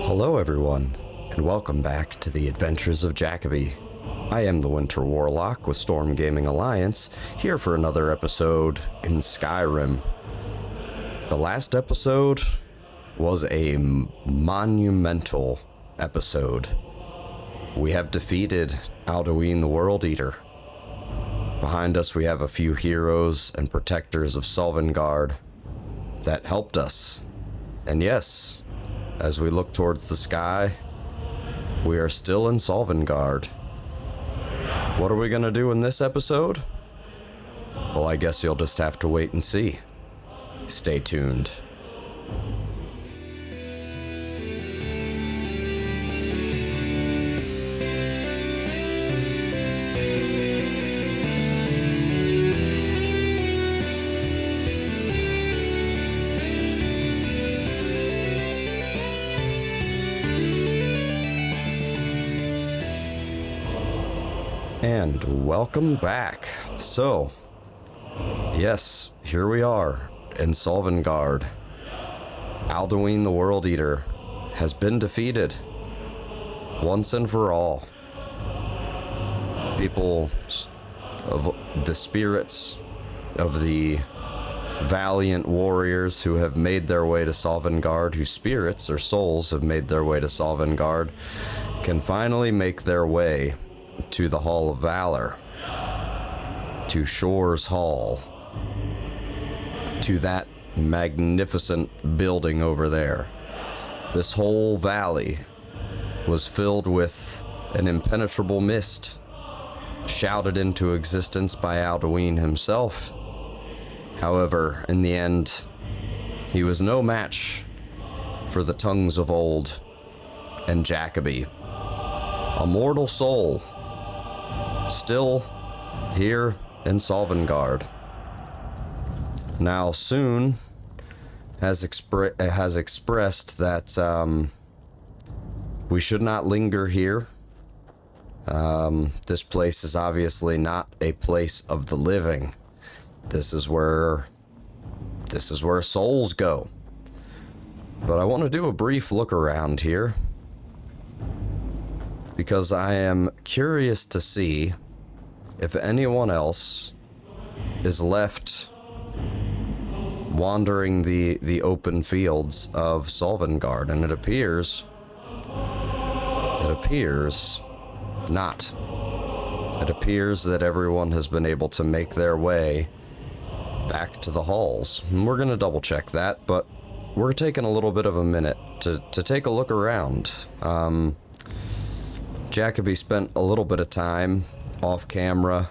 Hello everyone, and welcome back to the Adventures of Jacoby. I am the Winter Warlock with Storm Gaming Alliance, here for another episode in Skyrim. The last episode was a monumental episode. We have defeated Alduin the World Eater. Behind us we have a few heroes and protectors of Sovngarde that helped us. And yes, as we look towards the sky, we are still in Sovngarde. What are we gonna do in this episode? Well, I guess you'll just have to wait and see. Stay tuned. And welcome back. So, yes, here we are in Sovngarde. Alduin the World Eater has been defeated once and for all. People of the spirits of the valiant warriors who have made their way to Sovngarde, whose spirits or souls have made their way to Sovngarde, can finally make their way to the Hall of Valor, to Shore's Hall, to that magnificent building over there. This whole valley was filled with an impenetrable mist, shouted into existence by Alduin himself. However, in the end, he was no match for the tongues of old and Jacoby, a mortal soul, still here in Sovngarde. Now, Soon has expressed that we should not linger here. This place is obviously not a place of the living. This is where souls go. But I want to do a brief look around here, because I am curious to see if anyone else is left wandering the open fields of Sovngarde, and it appears not. It appears that everyone has been able to make their way back to the halls. And we're going to double check that, but we're taking a little bit of a minute to take a look around. Jacoby spent a little bit of time off camera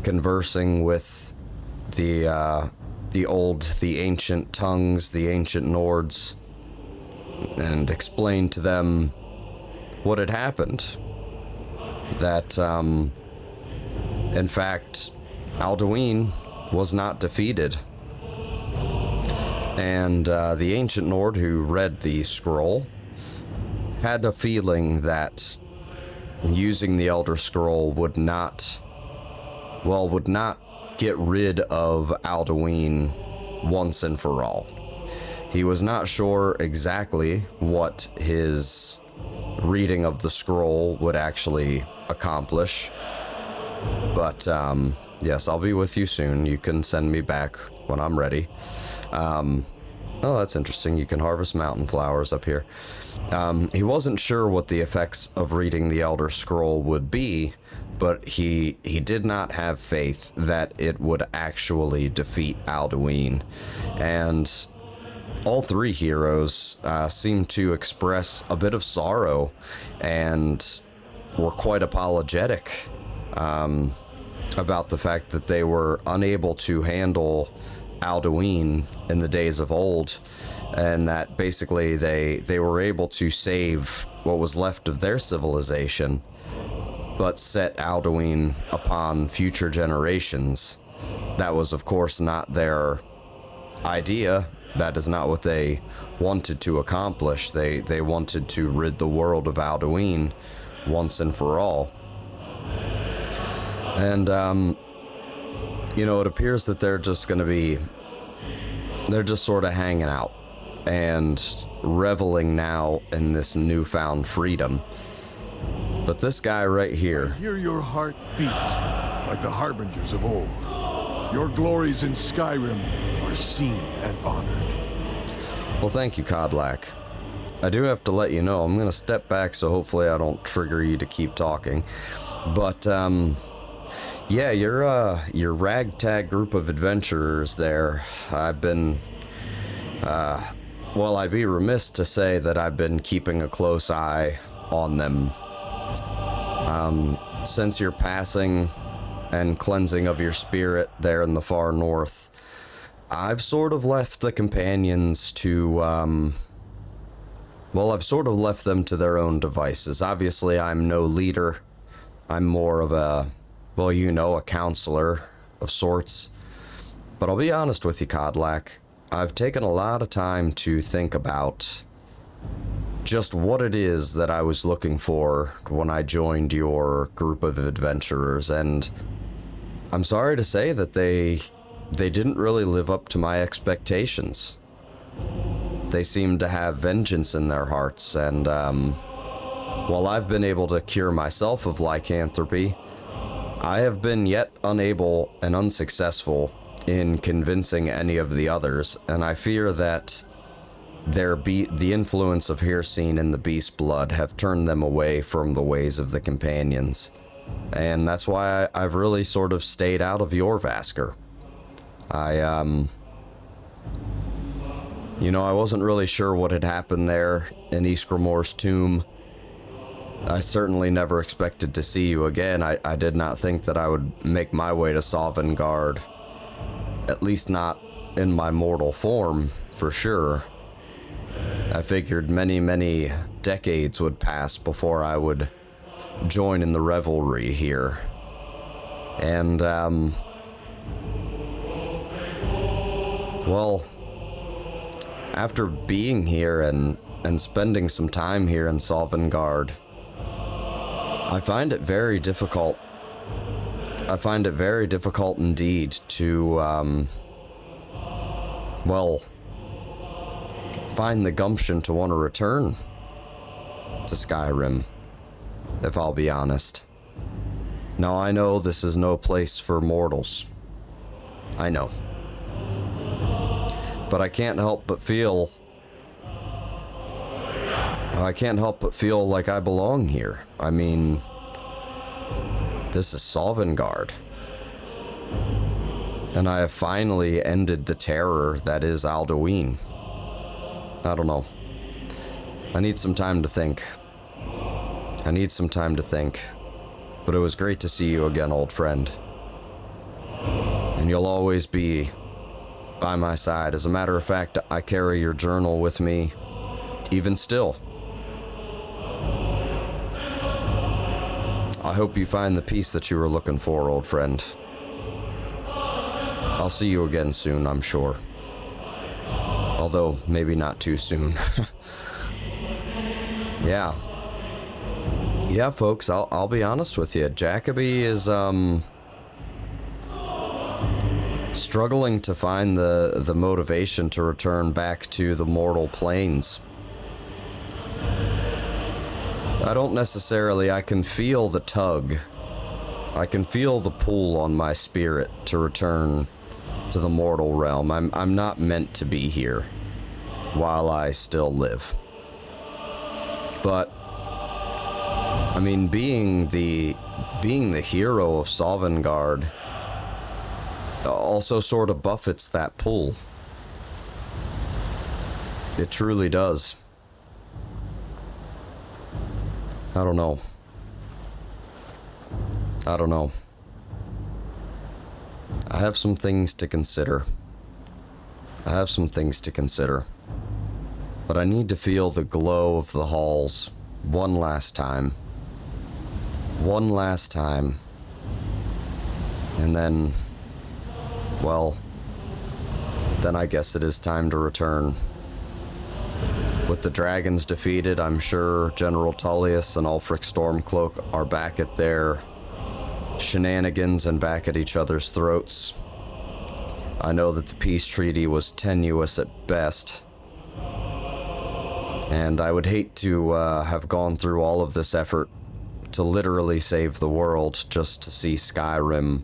conversing with the ancient tongues, the ancient Nords, and explained to them what had happened. That, in fact, Alduin was not defeated. And the ancient Nord who read the scroll had a feeling that using the Elder Scroll would not get rid of Alduin once and for all. He was not sure exactly what his reading of the scroll would actually accomplish. But, yes, I'll be with you soon. You can send me back when I'm ready. Oh, that's interesting. You can harvest mountain flowers up here. He wasn't sure what the effects of reading the Elder Scroll would be, but he did not have faith that it would actually defeat Alduin. And all three heroes seemed to express a bit of sorrow and were quite apologetic about the fact that they were unable to handle Alduin in the days of old, and that basically they were able to save what was left of their civilization, but set Alduin upon future generations. That was, of course, not their idea. That is not what they wanted to accomplish. They wanted to rid the world of Alduin once and for all. And, it appears that they're just sort of hanging out and reveling now in this newfound freedom. But this guy right here... I hear your heart beat, like the harbingers of old. Your glories in Skyrim are seen and honored. Well, thank you, Kodlak. I do have to let you know, I'm going to step back so hopefully I don't trigger you to keep talking. But, yeah, your ragtag group of adventurers there, I've been, well, I'd be remiss to say that I've been keeping a close eye on them. Since your passing and cleansing of your spirit there in the far north, I've sort of left the companions to, well, I've sort of left them to their own devices. Obviously, I'm no leader. I'm more of a, well, you know, a counselor of sorts. But I'll be honest with you, Kodlak, I've taken a lot of time to think about just what it is that I was looking for when I joined your group of adventurers, and I'm sorry to say that they didn't really live up to my expectations. They seemed to have vengeance in their hearts, and while I've been able to cure myself of lycanthropy, I have been yet unable and unsuccessful in convincing any of the others, and I fear that the influence of Hircine and the beast blood have turned them away from the ways of the companions. And that's why I've really sort of stayed out of your Vasker. You know, I wasn't really sure what had happened there in Ysgramor's tomb. I certainly never expected to see you again. I did not think that I would make my way to Sovngarde. At least not in my mortal form, for sure. I figured many, many decades would pass before I would join in the revelry here. And, well, after being here and spending some time here in Sovngarde, I find it very difficult. I find it very difficult indeed to, well, find the gumption to want to return to Skyrim, if I'll be honest. Now, I know this is no place for mortals. I know. But I can't help but feel... I can't help but feel like I belong here. I mean, this is Sovngarde. And I have finally ended the terror that is Alduin. I don't know. I need some time to think. I need some time to think. But it was great to see you again, old friend. And you'll always be by my side. As a matter of fact, I carry your journal with me, even still. I hope you find the peace that you were looking for, old friend. I'll see you again soon, I'm sure. Although, maybe not too soon. Yeah. Yeah, folks, I'll be honest with you. Jacoby is, struggling to find the motivation to return back to the mortal planes. I don't necessarily, I can feel the tug. I can feel the pull on my spirit to return to the mortal realm. I'm not meant to be here while I still live. But I mean, being the hero of Sovngarde also sort of buffets that pull. It truly does. I don't know. I don't know. I have some things to consider. I have some things to consider. But I need to feel the glow of the halls one last time. One last time. And then, well, then I guess it is time to return. With the dragons defeated, I'm sure General Tullius and Ulfric Stormcloak are back at their shenanigans and back at each other's throats. I know that the peace treaty was tenuous at best, And I would hate to have gone through all of this effort to literally save the world just to see Skyrim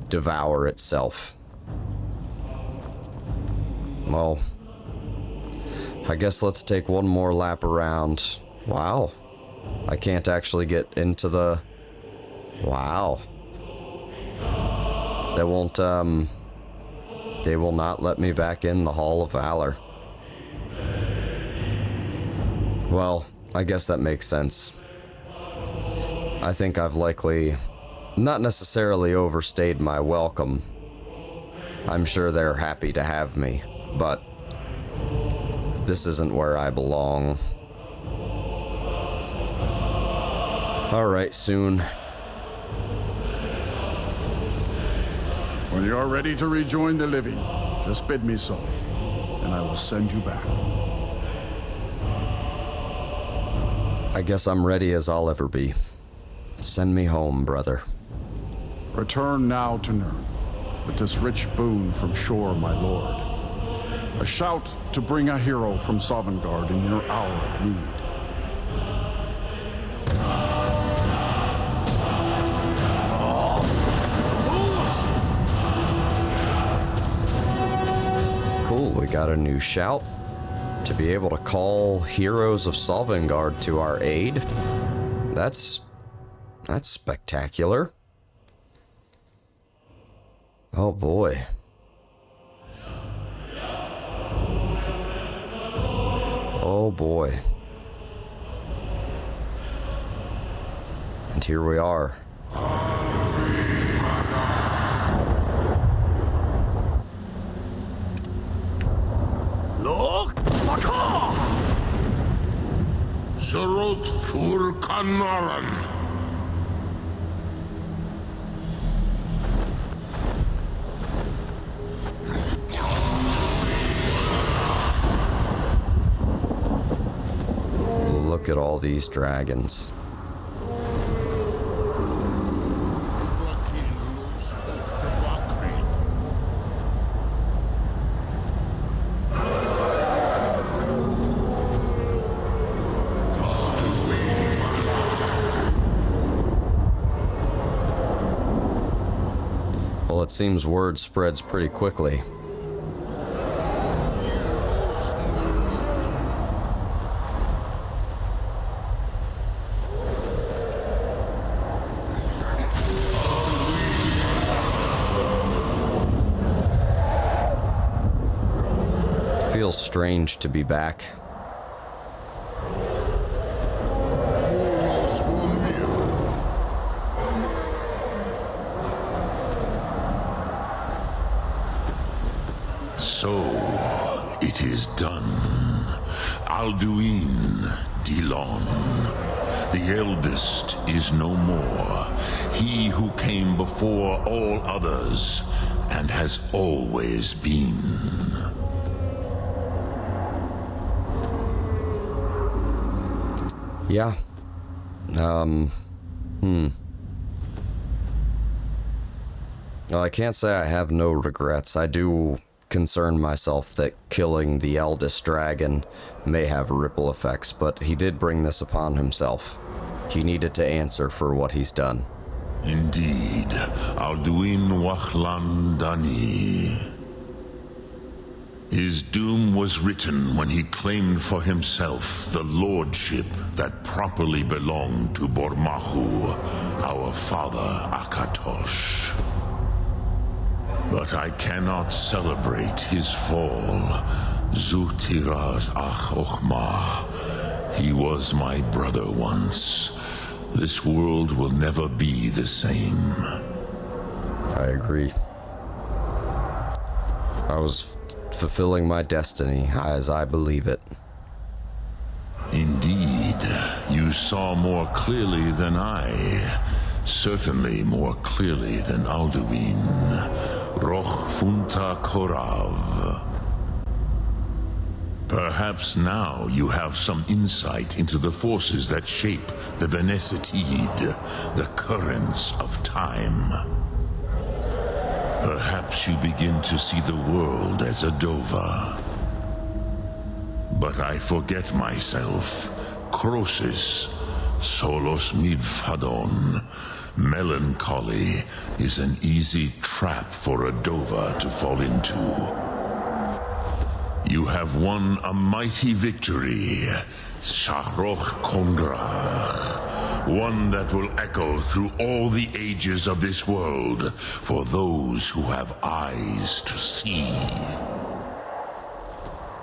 devour itself. Well, I guess let's take one more lap around. Wow. I can't actually get into the... Wow. They will not let me back in the Hall of Valor. Well, I guess that makes sense. I think I've likely not necessarily overstayed my welcome. I'm sure they're happy to have me, but this isn't where I belong. Alright, soon. When you are ready to rejoin the living, just bid me so, and I will send you back. I guess I'm ready as I'll ever be. Send me home, brother. Return now to Nirn, with this rich boon from shore, my lord. A shout to bring a hero from Sovngarde in your hour of need. Cool, we got a new shout. To be able to call heroes of Sovngarde to our aid. That's spectacular. Oh boy. Oh boy. And here we are. Surot Fur Kanaran. Look at all these dragons. Well, it seems word spreads pretty quickly. Feels strange to be back. So, it is done. Alduin, Dilon. The eldest is no more. He who came before all others, and has always been. Yeah. Well, I can't say I have no regrets. I do concern myself that killing the eldest dragon may have ripple effects, but he did bring this upon himself. He needed to answer for what he's done. Indeed, Alduin Wachlan Dani. His doom was written when he claimed for himself the lordship that properly belonged to Bormahu, our father Akatosh. But I cannot celebrate his fall. Zutiraz Ach Ochma. He was my brother once. This world will never be the same. I agree. I was fulfilling my destiny as I believe it. Indeed, you saw more clearly than I. Certainly more clearly than Alduin. Roch Funta Korav. Perhaps now you have some insight into the forces that shape the Benesitid, the currents of time. Perhaps you begin to see the world as a Dova. But I forget myself. Crosis, solos midfadon. Melancholy is an easy trap for a Dova to fall into. You have won a mighty victory, Shahroch Kondrach. One that will echo through all the ages of this world for those who have eyes to see.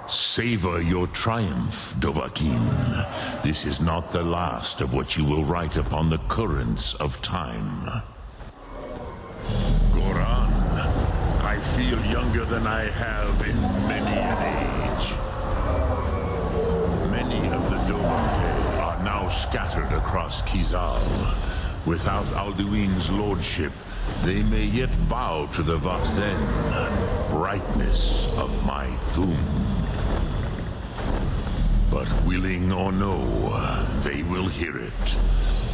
Savor your triumph, Dovahkiin. This is not the last of what you will write upon the currents of time. Goran, I feel younger than I have in many an age. Many of the Dovahkiin are now scattered across Kizal. Without Alduin's lordship, they may yet bow to the Vaxen, brightness of my Thum. But willing or no, they will hear it.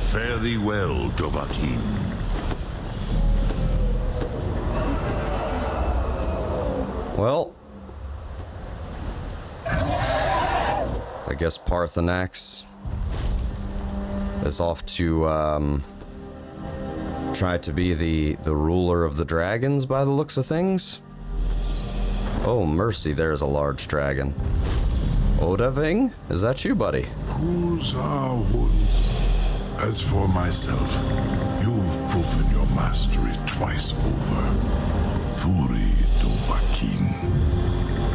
Fare thee well, Dovahkiin. Well, I guess Parthenax is off to try to be the ruler of the dragons by the looks of things. Oh, mercy, there's a large dragon. Odaving? Is that you, buddy? Kuzawun. As for myself, you've proven your mastery twice over. Thuri Dovahkiin,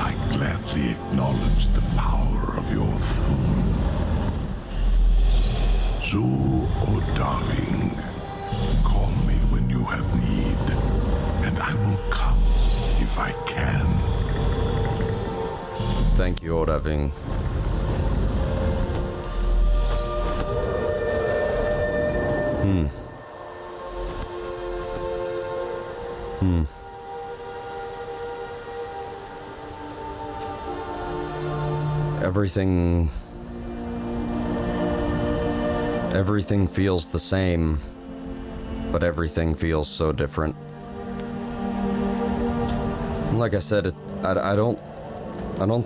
I gladly acknowledge the power of your Thum. Zu Odaving, call me when you have need, and I will come if I can. Thank you, Odaving. Everything feels the same, but everything feels so different. And like I said, I don't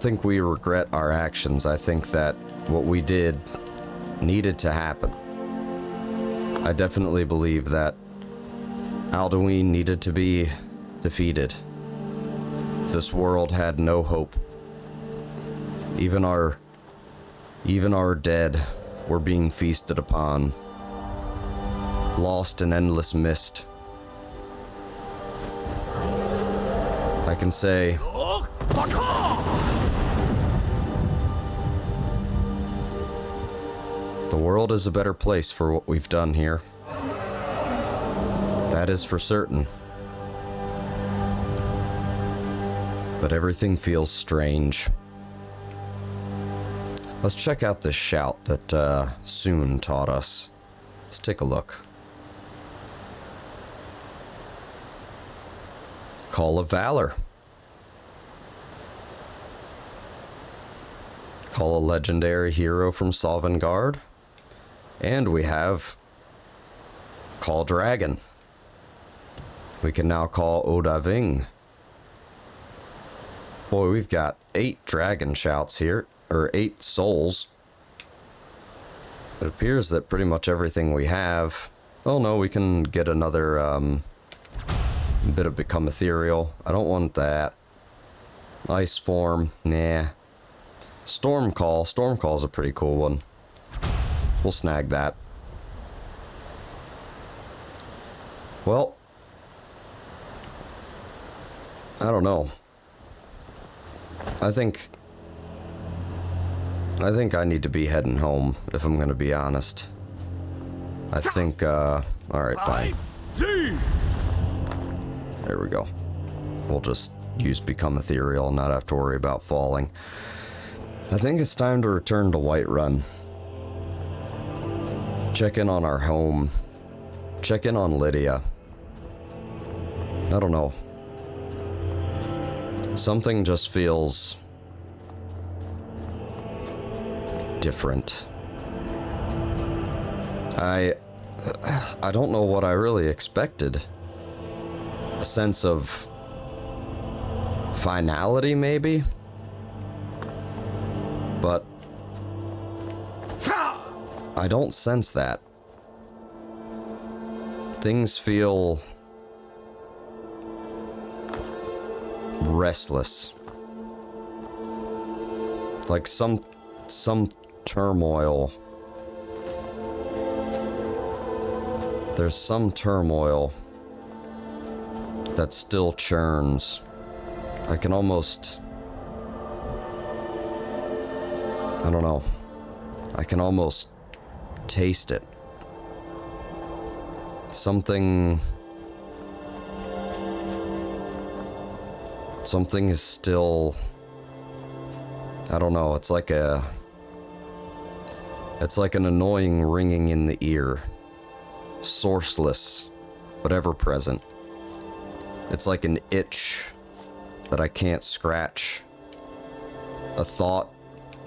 think we regret our actions. I think that what we did needed to happen. I definitely believe that Alduin needed to be defeated. This world had no hope. Even our dead were being feasted upon, lost in endless mist. I can say the world is a better place for what we've done here. That is for certain. But everything feels strange. Let's check out this shout that Soon taught us. Let's take a look. Call of Valor. Call a legendary hero from Sovngarde. And we have Call Dragon. We can now call Odaving. Boy, we've got 8 dragon shouts here, or 8 souls. It appears that pretty much everything we have... Oh no, we can get another bit of Become Ethereal. I don't want that. Ice Form, nah. Storm Call. Storm Call's a pretty cool one. We'll snag that. Well, I don't know. I think I need to be heading home, if I'm gonna be honest. I think, alright, fine. There we go. We'll just use Become Ethereal and not have to worry about falling. I think it's time to return to Whiterun. Check in on our home. Check in on Lydia. I don't know. Something just feels different. I don't know what I really expected. A sense of finality, maybe? But I don't sense that. Things feel restless. Like some turmoil. There's some turmoil that still churns. I can almost... I don't know. I can almost taste it. Something is still... I don't know, it's like an annoying ringing in the ear. Sourceless, but ever present. It's like an itch that I can't scratch. A thought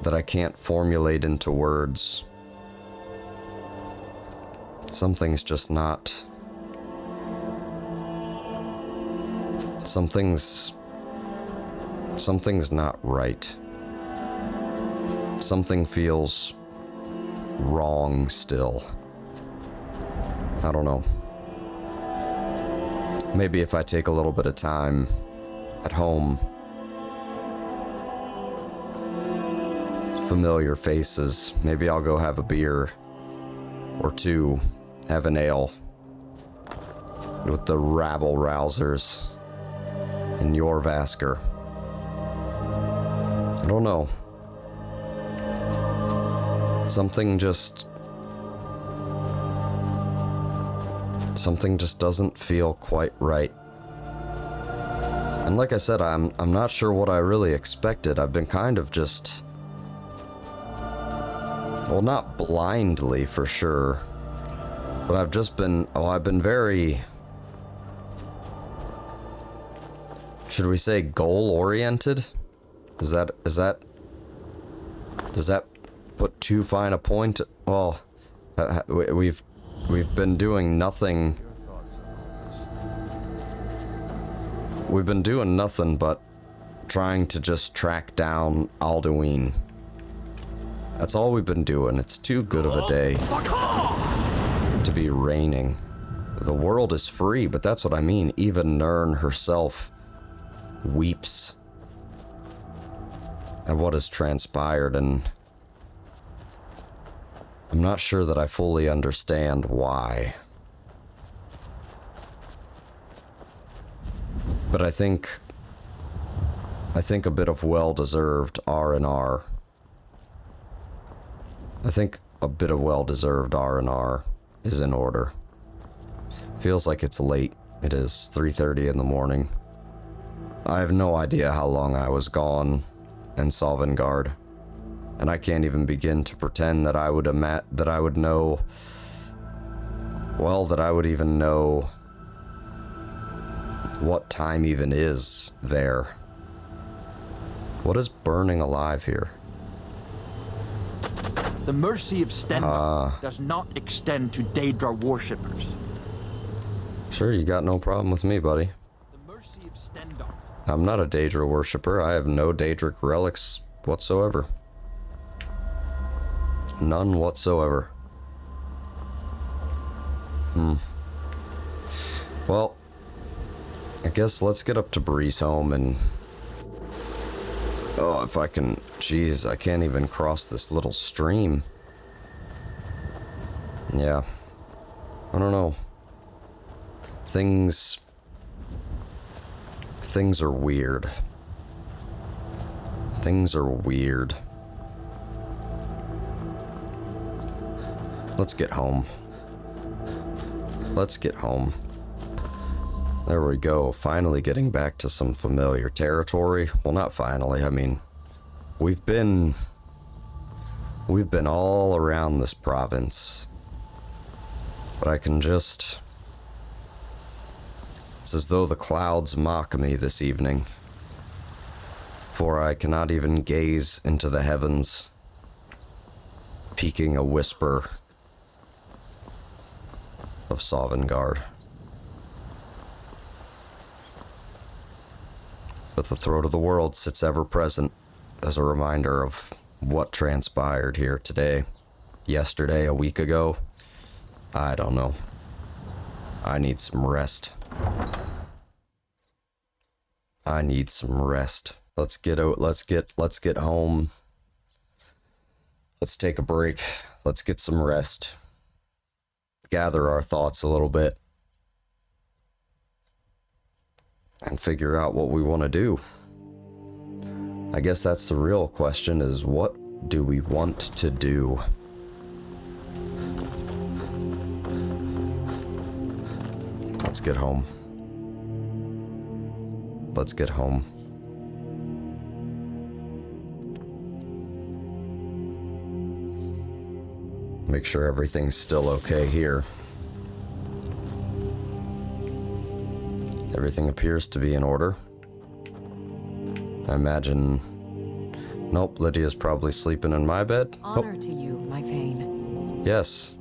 that I can't formulate into words. Something's just not... Something's not right. Something feels wrong still. I don't know. Maybe if I take a little bit of time at home, familiar faces, maybe I'll go have a beer or two, have an ale with the rabble-rousers in your Vasker. I don't know. Something just doesn't feel quite right. And like I said, I'm not sure what I really expected. I've been kind of just... Well, not blindly for sure, but I've just been... I've been very... Should we say goal-oriented? Does that put too fine a point? Well, we've been doing nothing. We've been doing nothing but trying to just track down Alduin. That's all we've been doing. It's too good of a day to be reigning. The world is free, but that's what I mean. Even Nirn herself weeps at what has transpired, and I'm not sure that I fully understand why. But I think a bit of well-deserved R&R. I think a bit of well-deserved R&R is in order. Feels like it's late. It is 3:30 in the morning. I have no idea how long I was gone in Sovngarde, and I can't even begin to pretend that I would know. Well, that I would even know what time even is there. What is burning alive here? The mercy of Stendarr does not extend to Daedra worshippers. Sure, you got no problem with me, buddy. The mercy of Stendarr. I'm not a Daedra worshipper. I have no Daedric relics whatsoever. None whatsoever. Well, I guess let's get up to Breeze Home and... Oh, if I can... Jeez, I can't even cross this little stream. Yeah. I don't know. Things are weird. Things are weird. Let's get home. Let's get home. There we go. Finally getting back to some familiar territory. Well, not finally. I mean, we've been all around this province. But I can just... It's as though the clouds mock me this evening. For I cannot even gaze into the heavens, peeking a whisper of Sovngarde. But the throat of the world sits ever present as a reminder of what transpired here today, yesterday, a week ago. I don't know. I need some rest. I need some rest. Let's get out. Let's get home. Let's take a break. Let's get some rest. Gather our thoughts a little bit. And figure out what we want to do. I guess that's the real question, is what do we want to do? Let's get home. Let's get home. Make sure everything's still okay here. Everything appears to be in order. I imagine... Nope, Lydia's probably sleeping in my bed. Honor to you, my Thane. Yes.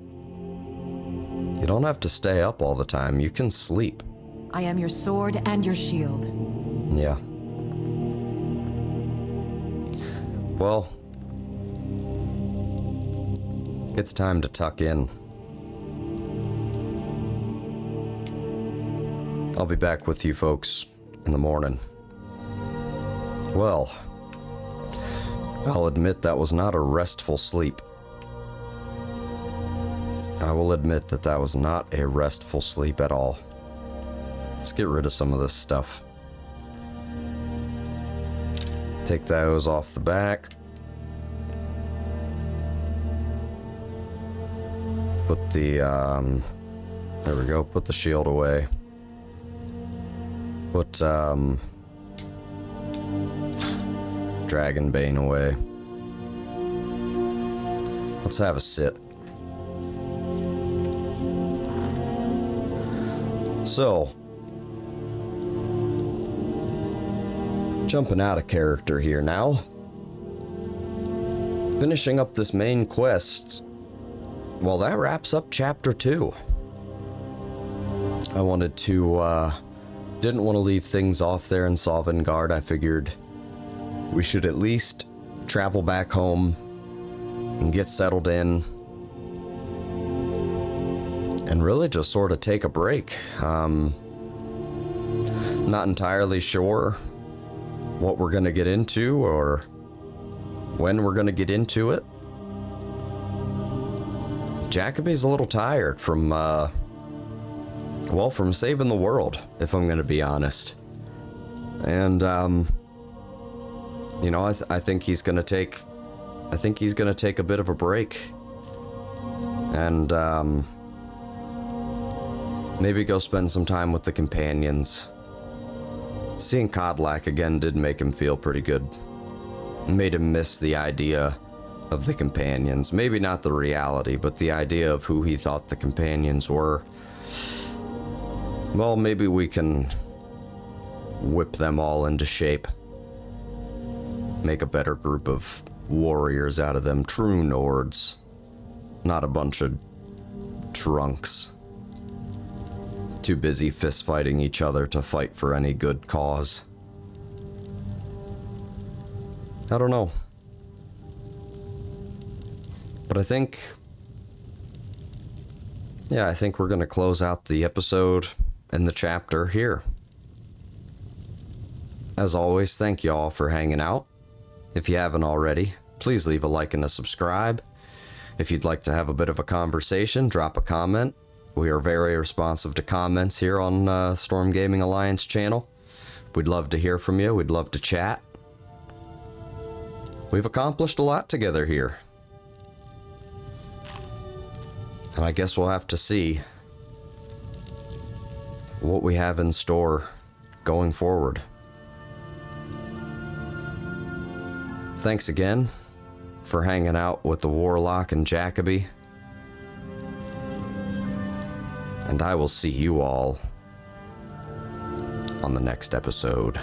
You don't have to stay up all the time. You can sleep. I am your sword and your shield. Yeah. Well, it's time to tuck in. I'll be back with you folks in the morning. Well, I'll admit that was not a restful sleep. I will admit that that was not a restful sleep at all. Let's get rid of some of this stuff. Take those off the back. Put the, there we go, put the shield away. Put, Dragonbane away. Let's have a sit. So, jumping out of character here now. Finishing up this main quest. Well, that wraps up chapter 2. I wanted to, didn't want to leave things off there in Sovngarde. I figured we should at least travel back home and get settled in. And really just sort of take a break. Not entirely sure what we're going to get into or when we're going to get into it. Jacoby's a little tired from, well, from saving the world, if I'm going to be honest. And, you know, I think he's going to take, a bit of a break. And, maybe go spend some time with the companions. Seeing Kodlak again did make him feel pretty good. Made him miss the idea of the companions. Maybe not the reality, but the idea of who he thought the companions were. Well, maybe we can whip them all into shape. Make a better group of warriors out of them. True Nords. Not a bunch of trunks. Too busy fist fighting each other to fight for any good cause. I don't know. But I think we're going to close out the episode and the chapter here. As always, thank you all for hanging out. If you haven't already, please leave a like and a subscribe. If you'd like to have a bit of a conversation, drop a comment. We are very responsive to comments here on Storm Gaming Alliance channel. We'd love to hear from you. We'd love to chat. We've accomplished a lot together here. And I guess we'll have to see what we have in store going forward. Thanks again for hanging out with the Warlock and Jacoby. And I will see you all on the next episode.